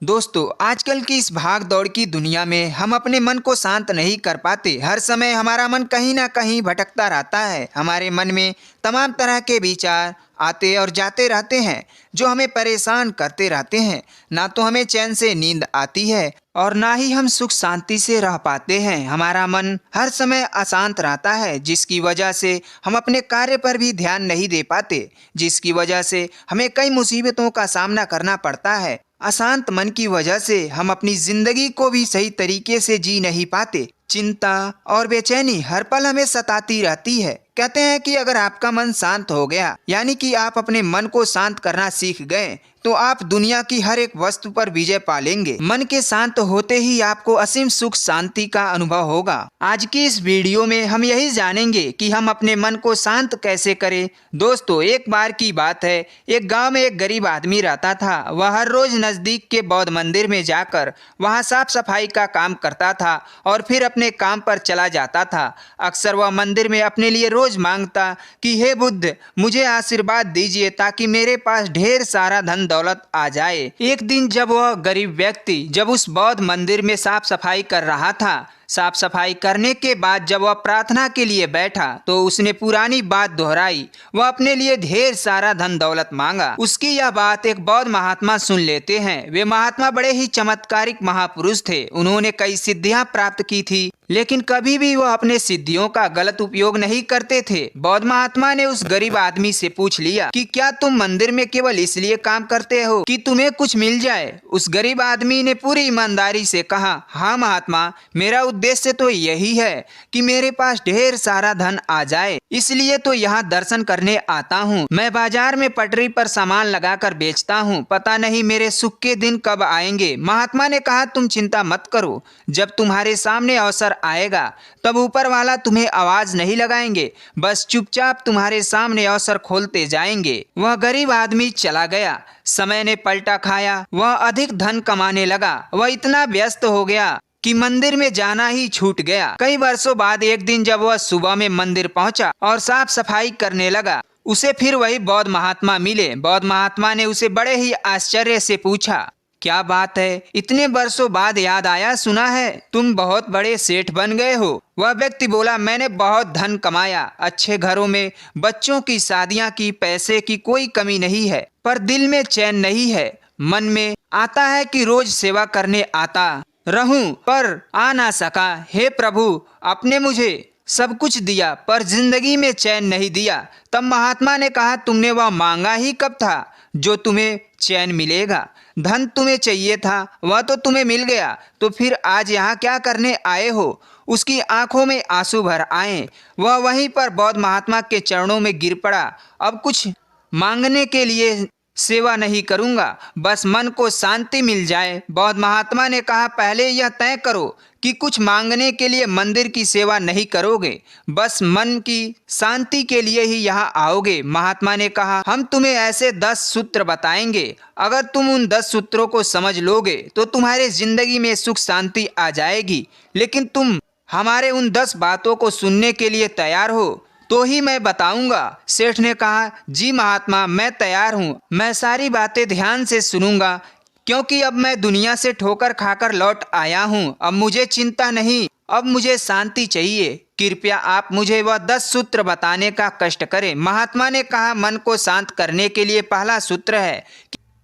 दोस्तों, आजकल की इस भाग दौड़ की दुनिया में हम अपने मन को शांत नहीं कर पाते। हर समय हमारा मन कहीं ना कहीं भटकता रहता है। हमारे मन में तमाम तरह के विचार आते और जाते रहते हैं जो हमें परेशान करते रहते हैं। ना तो हमें चैन से नींद आती है और ना ही हम सुख शांति से रह पाते हैं। हमारा मन हर समय अशांत रहता है, जिसकी वजह से हम अपने कार्य पर भी ध्यान नहीं दे पाते, जिसकी वजह से हमें कई मुसीबतों का सामना करना पड़ता है। अशांत मन की वजह से हम अपनी जिंदगी को भी सही तरीके से जी नहीं पाते। चिंता और बेचैनी हर पल हमें सताती रहती है। कहते हैं कि अगर आपका मन शांत हो गया, यानी कि आप अपने मन को शांत करना सीख गए, तो आप दुनिया की हर एक वस्तु पर विजय पा लेंगे। मन के शांत होते ही आपको असीम सुख शांति का अनुभव होगा। आज की इस वीडियो में हम यही जानेंगे कि हम अपने मन को शांत कैसे करें। दोस्तों, एक बार की बात है, एक गांव में एक गरीब आदमी रहता था। वह हर रोज नजदीक के बौद्ध मंदिर में जाकर वहां साफ सफाई का काम करता था और फिर अपने काम पर चला जाता था। अक्सर वह मंदिर में अपने लिए रोज मांगता कि हे बुद्ध, मुझे आशीर्वाद दीजिए ताकि मेरे पास ढेर सारा धन दौलत आ जाए। एक दिन जब वह गरीब व्यक्ति उस बौद्ध मंदिर में साफ सफाई कर रहा था, साफ सफाई करने के बाद जब वह प्रार्थना के लिए बैठा तो उसने पुरानी बात दोहराई। वह अपने लिए ढेर सारा धन दौलत मांगा। उसकी यह बात एक बौद्ध महात्मा सुन लेते हैं। वे महात्मा बड़े ही चमत्कारिक महापुरुष थे। उन्होंने कई सिद्धियां प्राप्त की थी, लेकिन कभी भी वह अपने सिद्धियों का गलत उपयोग नहीं करते थे। बौद्ध महात्मा ने उस गरीब आदमी से पूछ लिया कि क्या तुम मंदिर में केवल इसलिए काम करते हो कि तुम्हें कुछ मिल जाए? उस गरीब आदमी ने पूरी ईमानदारी से कहा, हाँ महात्मा, मेरा उद्देश्य तो यही है कि मेरे पास ढेर सारा धन आ जाए, इसलिए तो यहाँ दर्शन करने आता हूँ। मैं बाजार में पटरी पर सामान लगाकर बेचता हूँ, पता नहीं मेरे सुख के दिन कब आएंगे। महात्मा ने कहा, तुम चिंता मत करो, जब तुम्हारे सामने अवसर आएगा तब ऊपर वाला तुम्हें आवाज नहीं लगाएंगे, बस चुपचाप तुम्हारे सामने अवसर खोलते जाएंगे। वह गरीब आदमी चला गया। समय ने पलटा खाया। वह अधिक धन कमाने लगा। वह इतना व्यस्त हो गया कि मंदिर में जाना ही छूट गया। कई वर्षों बाद एक दिन जब वह सुबह में मंदिर पहुंचा और साफ सफाई करने लगा, उसे फिर वही बौद्ध महात्मा मिले। बौद्ध महात्मा ने उसे बड़े ही आश्चर्य से पूछा, क्या बात है, इतने वर्षों बाद याद आया? सुना है तुम बहुत बड़े सेठ बन गए हो। वह व्यक्ति बोला, मैंने बहुत धन कमाया, अच्छे घरों में बच्चों की शादियां की, पैसे की कोई कमी नहीं है, पर दिल में चैन नहीं है। मन में आता है कि रोज सेवा करने आता रहूं, पर आ ना सका। हे प्रभु, आपने मुझे सब कुछ दिया पर जिंदगी में चैन नहीं दिया। तब महात्मा ने कहा, तुमने वह मांगा ही कब था जो तुम्हें चैन मिलेगा? धन तुम्हें चाहिए था, वह तो तुम्हें मिल गया, तो फिर आज यहाँ क्या करने आए हो? उसकी आंखों में आंसू भर आए। वह वहीं पर बौद्ध महात्मा के चरणों में गिर पड़ा। अब कुछ मांगने के लिए सेवा नहीं करूंगा, बस मन को शांति मिल जाए। बौद्ध महात्मा ने कहा, पहले यह तय करो कि कुछ मांगने के लिए मंदिर की सेवा नहीं करोगे, बस मन की शांति के लिए ही यहाँ आओगे। महात्मा ने कहा, हम तुम्हें ऐसे 10 सूत्र बताएंगे, अगर तुम उन 10 सूत्रों को समझ लोगे तो तुम्हारे जिंदगी में सुख शांति आ जाएगी। लेकिन तुम हमारे उन 10 बातों को सुनने के लिए तैयार हो तो ही मैं बताऊंगा। सेठ ने कहा, जी महात्मा, मैं तैयार हूँ, मैं सारी बातें ध्यान से सुनूंगा, क्योंकि अब मैं दुनिया से ठोकर खाकर लौट आया हूँ। अब मुझे चिंता नहीं, अब मुझे शांति चाहिए। कृपया आप मुझे वह 10 सूत्र बताने का कष्ट करें। महात्मा ने कहा, मन को शांत करने के लिए पहला सूत्र है,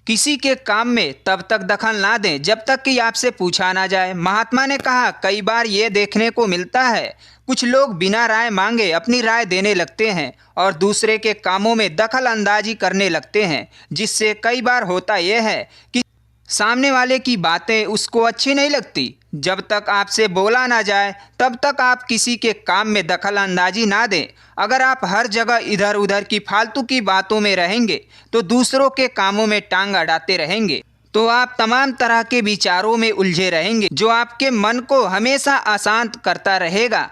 किसी के काम में तब तक दखल ना दें जब तक कि आपसे पूछा ना जाए। महात्मा ने कहा, कई बार ये देखने को मिलता है, कुछ लोग बिना राय मांगे अपनी राय देने लगते हैं और दूसरे के कामों में दखल अंदाजी करने लगते हैं, जिससे कई बार होता यह है कि सामने वाले की बातें उसको अच्छी नहीं लगती। जब तक आपसे बोला ना जाए तब तक आप किसी के काम में दखल अंदाजी ना दें। अगर आप हर जगह इधर उधर की फालतू की बातों में रहेंगे तो दूसरों के कामों में टांग अड़ाते रहेंगे, तो आप तमाम तरह के विचारों में उलझे रहेंगे जो आपके मन को हमेशा अशांत करता रहेगा।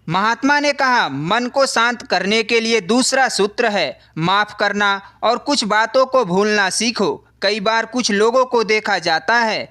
महात्मा ने कहा, मन को शांत करने के लिए दूसरा सूत्र है, माफ करना और कुछ बातों को भूलना सीखो। कई बार कुछ लोगों को देखा जाता है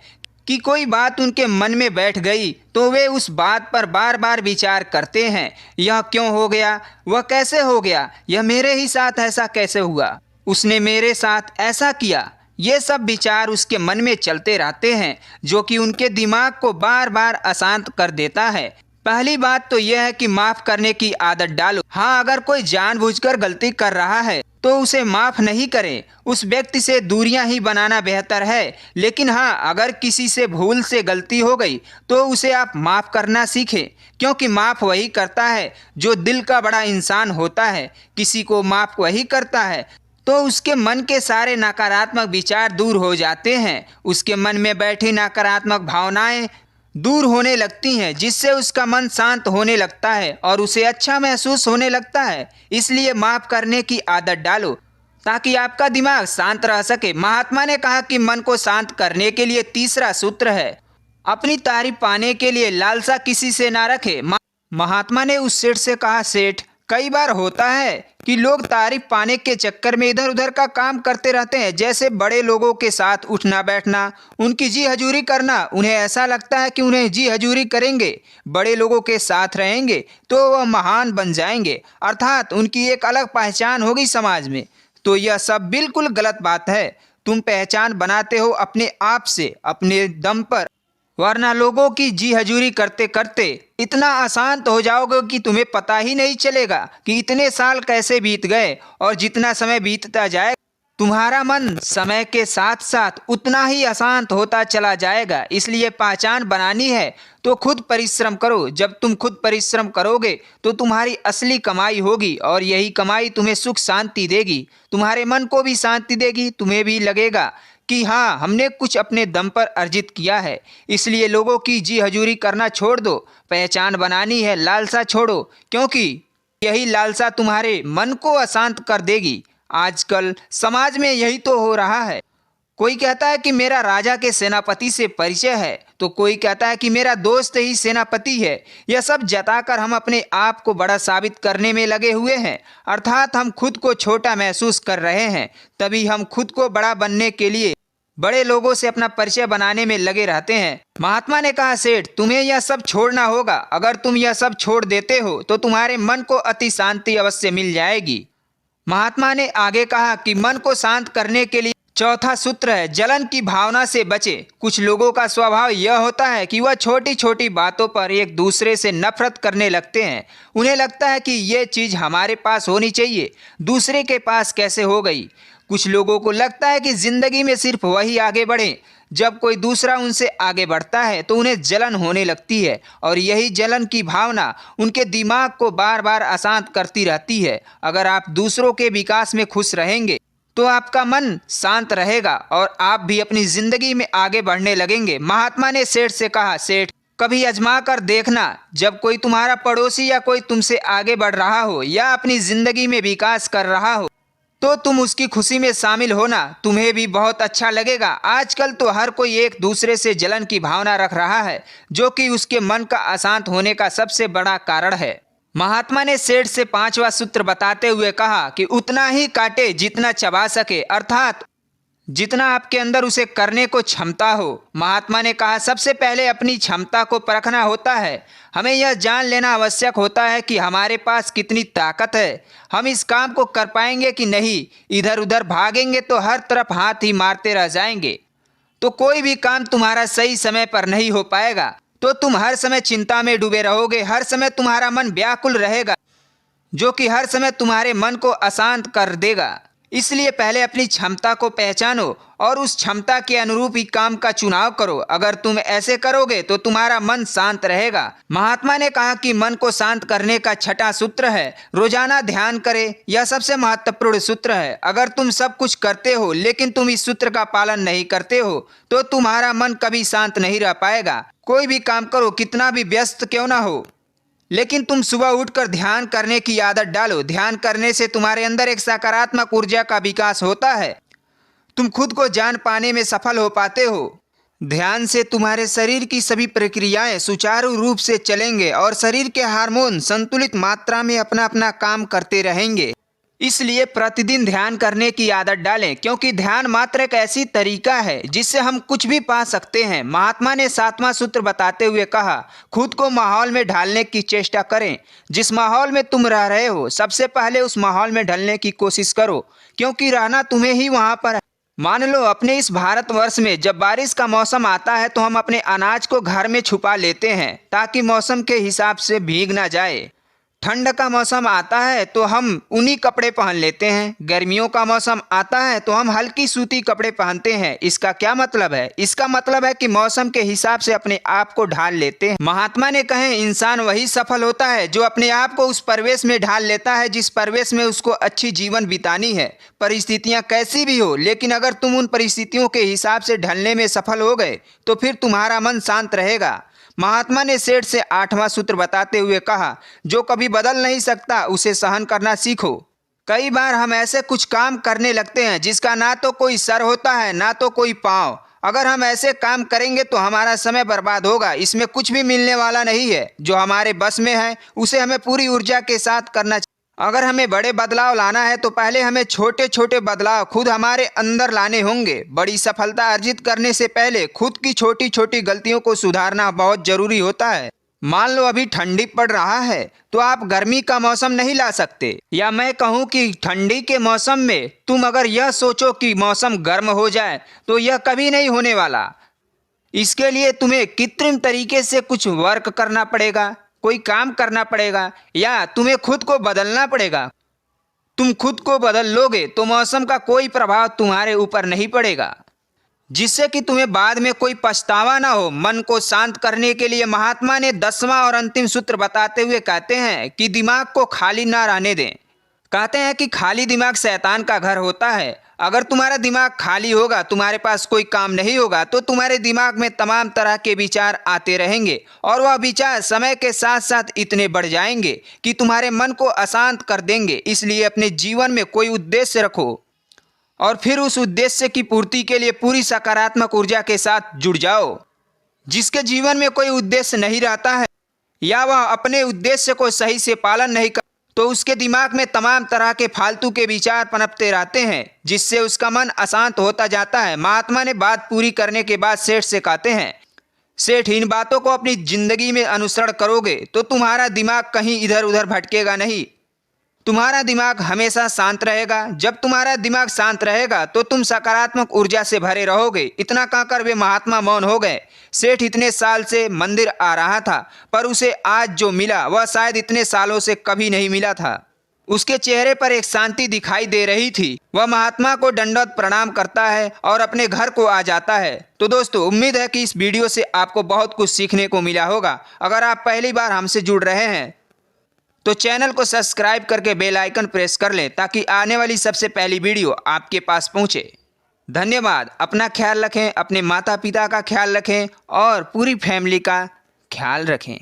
कि कोई बात उनके मन में बैठ गई तो वे उस बात पर बार बार विचार करते हैं। यह क्यों हो गया, वह कैसे हो गया, यह मेरे ही साथ ऐसा कैसे हुआ, उसने मेरे साथ ऐसा किया। ये सब विचार उसके मन में चलते रहते हैं, जो कि उनके दिमाग को बार बार अशांत कर देता है। पहली बात तो यह है कि माफ करने की आदत डालो। हाँ, अगर कोई जानबूझकर गलती कर रहा है तो उसे माफ नहीं करें, उस व्यक्ति से दूरियां ही बनाना बेहतर है। लेकिन हाँ, अगर किसी से भूल से गलती हो गई तो उसे आप माफ करना सीखें, क्योंकि माफ वही करता है जो दिल का बड़ा इंसान होता है। किसी को माफ वही करता है तो उसके मन के सारे नकारात्मक विचार दूर हो जाते हैं, उसके मन में बैठी नकारात्मक भावनाएं दूर होने लगती हैं, जिससे उसका मन शांत होने लगता है और उसे अच्छा महसूस होने लगता है। इसलिए माफ़ करने की आदत डालो ताकि आपका दिमाग शांत रह सके। महात्मा ने कहा कि मन को शांत करने के लिए तीसरा सूत्र है, अपनी तारीफ पाने के लिए लालसा किसी से ना रखे। महात्मा ने उस सेठ से कहा, सेठ, कई बार होता है कि लोग तारीफ पाने के चक्कर में इधर उधर का काम करते रहते हैं, जैसे बड़े लोगों के साथ उठना बैठना, उनकी जी हजूरी करना। उन्हें ऐसा लगता है कि उन्हें जी हजूरी करेंगे, बड़े लोगों के साथ रहेंगे तो वह महान बन जाएंगे, अर्थात उनकी एक अलग पहचान होगी समाज में। तो यह सब बिल्कुल गलत बात है। तुम पहचान बनाते हो अपने आप से, अपने दम पर, वरना लोगों की जी हजूरी करते करते इतना अशांत हो जाओगे कि तुम्हें पता ही नहीं चलेगा कि इतने साल कैसे बीत गए। और जितना समय बीतता जाए तुम्हारा मन समय के साथ साथ उतना ही अशांत होता चला जाएगा। इसलिए पहचान बनानी है तो खुद परिश्रम करो। जब तुम खुद परिश्रम करोगे तो तुम्हारी असली कमाई होगी और यही कमाई तुम्हें सुख शांति देगी, तुम्हारे मन को भी शांति देगी। तुम्हें भी लगेगा कि हाँ, हमने कुछ अपने दम पर अर्जित किया है। इसलिए लोगों की जी हजूरी करना छोड़ दो, पहचान बनानी है, लालसा छोड़ो, क्योंकि यही लालसा तुम्हारे मन को अशांत कर देगी। आजकल समाज में यही तो हो रहा है। कोई कहता है कि मेरा राजा के सेनापति से परिचय है, तो कोई कहता है कि मेरा दोस्त ही सेनापति है। यह सब जताकर हम अपने आप को बड़ा साबित करने में लगे हुए हैं, अर्थात हम खुद को छोटा महसूस कर रहे हैं। तभी हम खुद को बड़ा बनने के लिए बड़े लोगों से अपना परिचय बनाने में लगे रहते हैं। महात्मा ने कहा, सेठ, तुम्हें यह सब छोड़ना होगा। अगर तुम यह सब छोड़ देते हो तो तुम्हारे मन को अति शांति अवश्य मिल जाएगी। महात्मा ने आगे कहा कि मन को शांत करने के लिए चौथा सूत्र है, जलन की भावना से बचे। कुछ लोगों का स्वभाव यह होता है कि वह छोटी छोटी बातों पर एक दूसरे से नफरत करने लगते हैं। उन्हें लगता है कि ये चीज़ हमारे पास होनी चाहिए, दूसरे के पास कैसे हो गई। कुछ लोगों को लगता है कि ज़िंदगी में सिर्फ वही आगे बढ़े, जब कोई दूसरा उनसे आगे बढ़ता है तो उन्हें जलन होने लगती है और यही जलन की भावना उनके दिमाग को बार बार अशांत करती रहती है। अगर आप दूसरों के विकास में खुश रहेंगे तो आपका मन शांत रहेगा और आप भी अपनी ज़िंदगी में आगे बढ़ने लगेंगे। महात्मा ने सेठ से कहा, सेठ, कभी आजमा कर देखना, जब कोई तुम्हारा पड़ोसी या कोई तुमसे आगे बढ़ रहा हो या अपनी ज़िंदगी में विकास कर रहा हो तो तुम उसकी खुशी में शामिल होना, तुम्हें भी बहुत अच्छा लगेगा। आजकल तो हर कोई एक दूसरे से जलन की भावना रख रहा है, जो कि उसके मन का अशांत होने का सबसे बड़ा कारण है। महात्मा ने सेठ से पांचवा सूत्र बताते हुए कहा कि उतना ही काटे जितना चबा सके, अर्थात जितना आपके अंदर उसे करने को क्षमता हो। महात्मा ने कहा, सबसे पहले अपनी क्षमता को परखना होता है। हमें यह जान लेना आवश्यक होता है कि हमारे पास कितनी ताकत है, हम इस काम को कर पाएंगे कि नहीं। इधर उधर भागेंगे तो हर तरफ हाथ ही मारते रह जाएंगे तो कोई भी काम तुम्हारा सही समय पर नहीं हो पाएगा। तो तुम हर समय चिंता में डूबे रहोगे, हर समय तुम्हारा मन व्याकुल रहेगा, जो कि हर समय तुम्हारे मन को अशांत कर देगा। इसलिए पहले अपनी क्षमता को पहचानो और उस क्षमता के अनुरूप ही काम का चुनाव करो। अगर तुम ऐसे करोगे तो तुम्हारा मन शांत रहेगा। महात्मा ने कहा कि मन को शांत करने का छठा सूत्र है, रोजाना ध्यान करें। यह सबसे महत्वपूर्ण सूत्र है। अगर तुम सब कुछ करते हो लेकिन तुम इस सूत्र का पालन नहीं करते हो तो तुम्हारा मन कभी शांत नहीं रह पाएगा। कोई भी काम करो, कितना भी व्यस्त क्यों ना हो, लेकिन तुम सुबह उठकर ध्यान करने की आदत डालो। ध्यान करने से तुम्हारे अंदर एक सकारात्मक ऊर्जा का विकास होता है, तुम खुद को जान पाने में सफल हो पाते हो। ध्यान से तुम्हारे शरीर की सभी प्रक्रियाएं सुचारू रूप से चलेंगे और शरीर के हार्मोन संतुलित मात्रा में अपना अपना काम करते रहेंगे। इसलिए प्रतिदिन ध्यान करने की आदत डालें, क्योंकि ध्यान मात्र एक ऐसी तरीका है जिससे हम कुछ भी पा सकते हैं। महात्मा ने सातवां सूत्र बताते हुए कहा, खुद को माहौल में ढालने की चेष्टा करें। जिस माहौल में तुम रह रहे हो सबसे पहले उस माहौल में ढलने की कोशिश करो, क्योंकि रहना तुम्हें ही वहाँ पर है। मान लो अपने इस भारतवर्ष में जब बारिश का मौसम आता है तो हम अपने अनाज को घर में छुपा लेते हैं ताकि मौसम के हिसाब से भीग ना जाए। ठंड का मौसम आता है तो हम ऊनी कपड़े पहन लेते हैं। गर्मियों का मौसम आता है तो हम हल्की सूती कपड़े पहनते हैं। इसका क्या मतलब है? इसका मतलब है कि मौसम के हिसाब से अपने आप को ढाल लेते हैं। महात्मा ने कहे इंसान वही सफल होता है जो अपने आप को उस परिवेश में ढाल लेता है जिस परिवेश में उसको अच्छी जीवन बितानी है। परिस्थितियां कैसी भी हो, लेकिन अगर तुम उन परिस्थितियों के हिसाब से ढलने में सफल हो गए तो फिर तुम्हारा मन शांत रहेगा। महात्मा ने सेठ से 8वां सूत्र बताते हुए कहा, जो कभी बदल नहीं सकता उसे सहन करना सीखो। कई बार हम ऐसे कुछ काम करने लगते हैं जिसका ना तो कोई सर होता है ना तो कोई पाँव। अगर हम ऐसे काम करेंगे तो हमारा समय बर्बाद होगा, इसमें कुछ भी मिलने वाला नहीं है। जो हमारे बस में है उसे हमें पूरी ऊर्जा के साथ करना चाहिए। अगर हमें बड़े बदलाव लाना है तो पहले हमें छोटे छोटे बदलाव खुद हमारे अंदर लाने होंगे। बड़ी सफलता अर्जित करने से पहले खुद की छोटी छोटी गलतियों को सुधारना बहुत जरूरी होता है। मान लो अभी ठंडी पड़ रहा है तो आप गर्मी का मौसम नहीं ला सकते, या मैं कहूँ कि ठंडी के मौसम में तुम अगर यह सोचो कि मौसम गर्म हो जाए तो यह कभी नहीं होने वाला। इसके लिए तुम्हें कृत्रिम तरीके से कुछ वर्क करना पड़ेगा, कोई काम करना पड़ेगा, या तुम्हें खुद को बदलना पड़ेगा। तुम खुद को बदल लोगे तो मौसम का कोई प्रभाव तुम्हारे ऊपर नहीं पड़ेगा, जिससे कि तुम्हें बाद में कोई पछतावा ना हो। मन को शांत करने के लिए महात्मा ने 10वां और अंतिम सूत्र बताते हुए कहते हैं कि दिमाग को खाली ना रहने दें। कहते हैं कि खाली दिमाग शैतान का घर होता है। अगर तुम्हारा दिमाग खाली होगा, तुम्हारे पास कोई काम नहीं होगा, तो तुम्हारे दिमाग में तमाम तरह के विचार आते रहेंगे और वह विचार समय के साथ साथ इतने बढ़ जाएंगे कि तुम्हारे मन को अशांत कर देंगे। इसलिए अपने जीवन में कोई उद्देश्य रखो और फिर उस उद्देश्य की पूर्ति के लिए पूरी सकारात्मक ऊर्जा के साथ जुड़ जाओ। जिसके जीवन में कोई उद्देश्य नहीं रहता है या वह अपने उद्देश्य को सही से पालन नहीं कर तो उसके दिमाग में तमाम तरह के फालतू के विचार पनपते रहते हैं, जिससे उसका मन अशांत होता जाता है। महात्मा ने बात पूरी करने के बाद सेठ से कहते हैं, सेठ इन बातों को अपनी जिंदगी में अनुसरण करोगे तो तुम्हारा दिमाग कहीं इधर उधर भटकेगा नहीं, तुम्हारा दिमाग हमेशा शांत रहेगा। जब तुम्हारा दिमाग शांत रहेगा तो तुम सकारात्मक ऊर्जा से भरे रहोगे। इतना कहकर वे महात्मा मौन हो गए। सेठ इतने साल से मंदिर आ रहा था, पर उसे आज जो मिला वह शायद इतने सालों से कभी नहीं मिला था। उसके चेहरे पर एक शांति दिखाई दे रही थी। वह महात्मा को दंडवत प्रणाम करता है और अपने घर को आ जाता है। तो दोस्तों, उम्मीद है कि इस वीडियो से आपको बहुत कुछ सीखने को मिला होगा। अगर आप पहली बार हमसे जुड़ रहे हैं तो चैनल को सब्सक्राइब करके बेल आइकन प्रेस कर लें ताकि आने वाली सबसे पहली वीडियो आपके पास पहुंचे। धन्यवाद। अपना ख्याल रखें, अपने माता पिता का ख्याल रखें और पूरी फैमिली का ख्याल रखें।